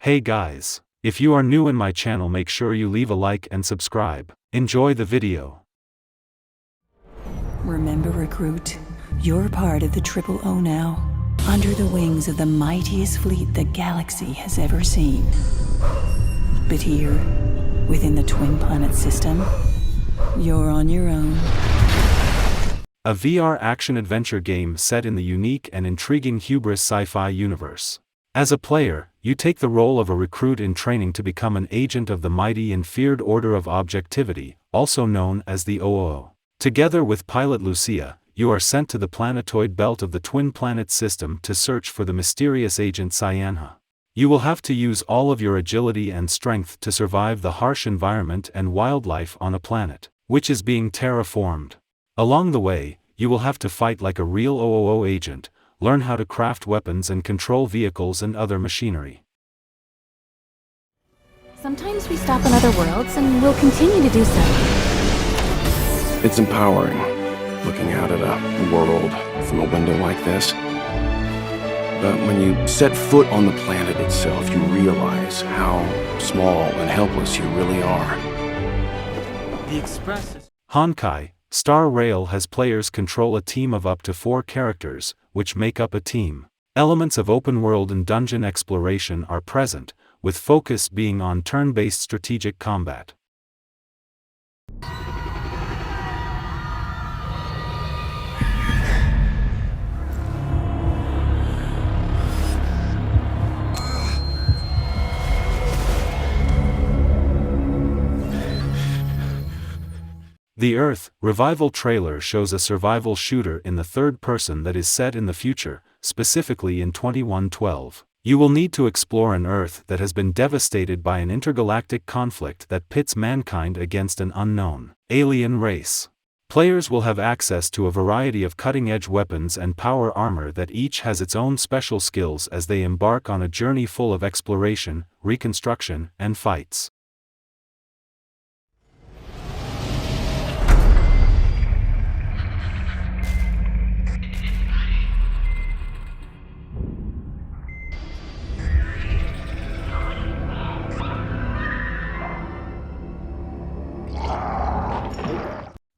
Hey guys, if you are new in my channel, make sure you leave a like and subscribe. Enjoy the video. Remember, recruit, you're part of the Triple O now, under the wings of the mightiest fleet the galaxy has ever seen. But here, within the Twin Planet system, you're on your own. A VR action-adventure game set in the unique and intriguing Hubris sci-fi universe. As a player, you take the role of a recruit in training to become an agent of the mighty and feared Order of Objectivity, also known as the OOO. Together with pilot Lucia, you are sent to the planetoid belt of the Twin Planet system to search for the mysterious agent Cyanha. You will have to use all of your agility and strength to survive the harsh environment and wildlife on a planet, which is being terraformed. Along the way, you will have to fight like a real OOO agent, learn how to craft weapons and control vehicles and other machinery. Sometimes we stop on other worlds, and we'll continue to do so. It's empowering, looking out at a world from a window like this. But when you set foot on the planet itself, you realize how small and helpless you really are. The Express is... Honkai, Star Rail has players control a team of up to 4 characters, which make up a team. Elements of open world and dungeon exploration are present, with focus being on turn-based strategic combat. The Earth Revival trailer shows a survival shooter in the third person that is set in the future, specifically in 2112. You will need to explore an Earth that has been devastated by an intergalactic conflict that pits mankind against an unknown alien race. Players will have access to a variety of cutting-edge weapons and power armor that each has its own special skills as they embark on a journey full of exploration, reconstruction, and fights.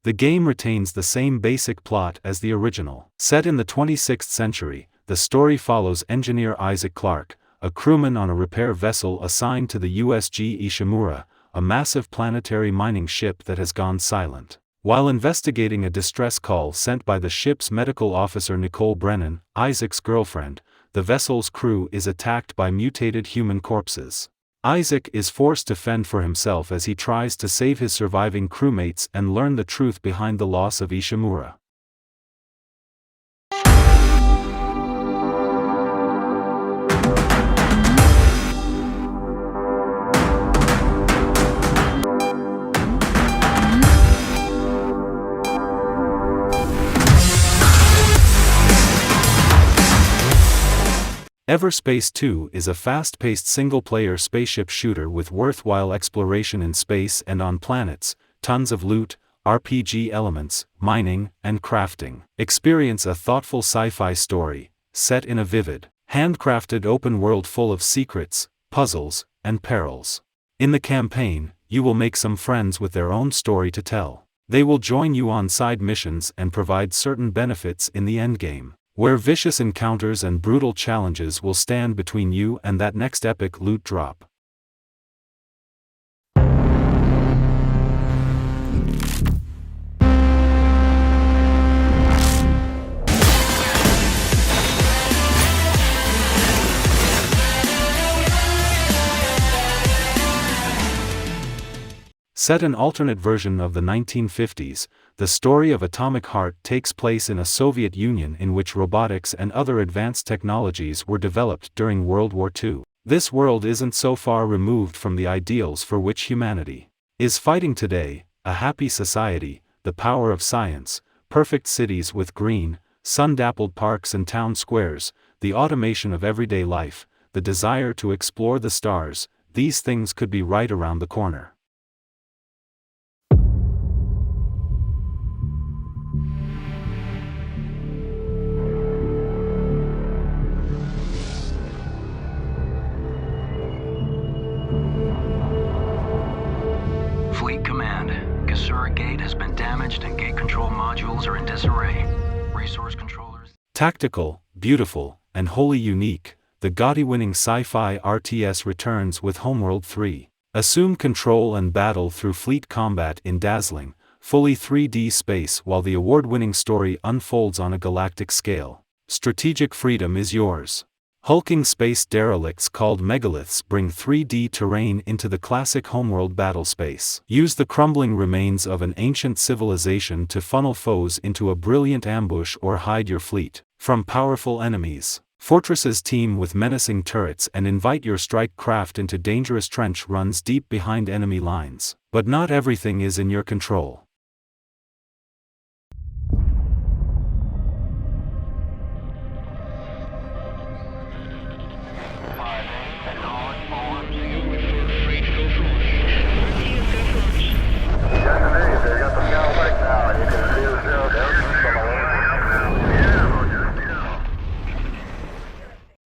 The game retains the same basic plot as the original. Set in the 26th century, the story follows engineer Isaac Clarke, a crewman on a repair vessel assigned to the USG Ishimura, a massive planetary mining ship that has gone silent. While investigating a distress call sent by the ship's medical officer Nicole Brennan, Isaac's girlfriend, the vessel's crew is attacked by mutated human corpses. Isaac is forced to fend for himself as he tries to save his surviving crewmates and learn the truth behind the loss of Ishimura. Everspace 2 is a fast-paced single-player spaceship shooter with worthwhile exploration in space and on planets, tons of loot, RPG elements, mining, and crafting. Experience a thoughtful sci-fi story, set in a vivid, handcrafted open world full of secrets, puzzles, and perils. In the campaign, you will make some friends with their own story to tell. They will join you on side missions and provide certain benefits in the endgame, where vicious encounters and brutal challenges will stand between you and that next epic loot drop. Set an alternate version of the 1950s, the story of Atomic Heart takes place in a Soviet Union in which robotics and other advanced technologies were developed during World War II. This world isn't so far removed from the ideals for which humanity is fighting today: a happy society, the power of science, perfect cities with green, sun-dappled parks and town squares, the automation of everyday life, the desire to explore the stars. These things could be right around the corner. gate has been damaged and gate control modules are in disarray. Resource controllers. Tactical, beautiful, and wholly unique, the GOTY-winning sci-fi RTS returns with Homeworld 3. Assume control and battle through fleet combat in dazzling, fully 3D space while the award-winning story unfolds on a galactic scale. Strategic freedom is yours. Hulking space derelicts called megaliths bring 3D terrain into the classic Homeworld battle space. Use the crumbling remains of an ancient civilization to funnel foes into a brilliant ambush or hide your fleet from powerful enemies. Fortresses teem with menacing turrets and invite your strike craft into dangerous trench runs deep behind enemy lines. But not everything is in your control.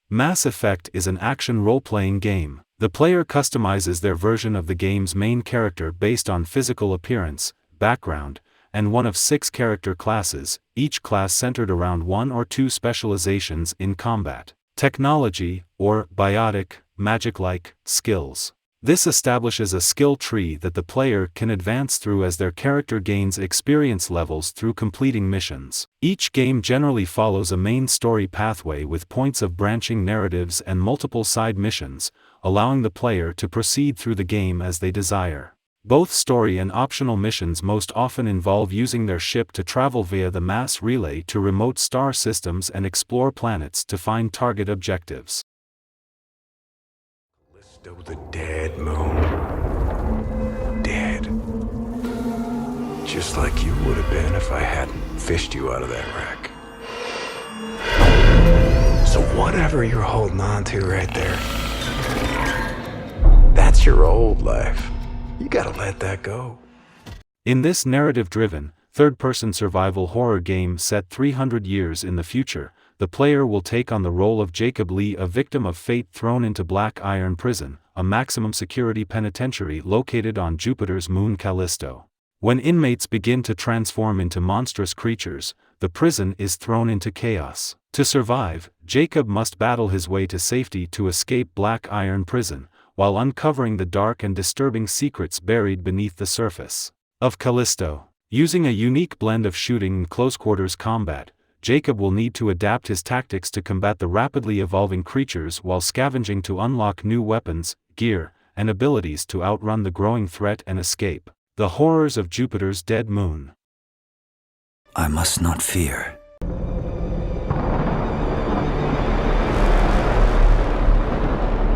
Mass Effect is an action role-playing game. The player customizes their version of the game's main character based on physical appearance, background, and one of 6 character classes, each class centered around 1 or 2 specializations in combat, technology, or biotic, magic-like, skills. This establishes a skill tree that the player can advance through as their character gains experience levels through completing missions. Each game generally follows a main story pathway with points of branching narratives and multiple side missions, allowing the player to proceed through the game as they desire. Both story and optional missions most often involve using their ship to travel via the mass relay to remote star systems and explore planets to find target objectives. The dead moon. Dead. Just like you would have been if I hadn't fished you out of that wreck. So whatever you're holding on to right there, that's your old life. You gotta let that go. In this narrative-driven, third-person survival horror game set 300 years in the future, the player will take on the role of Jacob Lee, a victim of fate thrown into Black Iron Prison, a maximum security penitentiary located on Jupiter's moon Callisto. When inmates begin to transform into monstrous creatures, the prison is thrown into chaos. To survive, Jacob must battle his way to safety to escape Black Iron Prison, while uncovering the dark and disturbing secrets buried beneath the surface of Callisto. Using a unique blend of shooting and close-quarters combat, Jacob will need to adapt his tactics to combat the rapidly evolving creatures while scavenging to unlock new weapons, gear, and abilities to outrun the growing threat and escape the horrors of Jupiter's dead moon. I must not fear.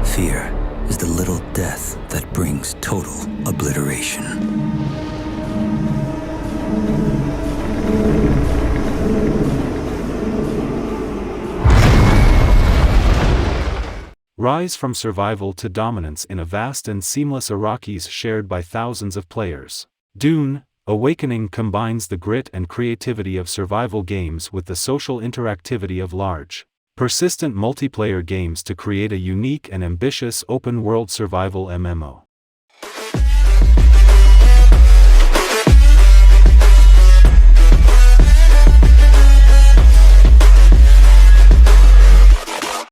Fear is the little death that brings total obliteration. Rise from survival to dominance in a vast and seamless Iraqis shared by thousands of players. Dune, Awakening combines the grit and creativity of survival games with the social interactivity of large, persistent multiplayer games to create a unique and ambitious open-world survival MMO.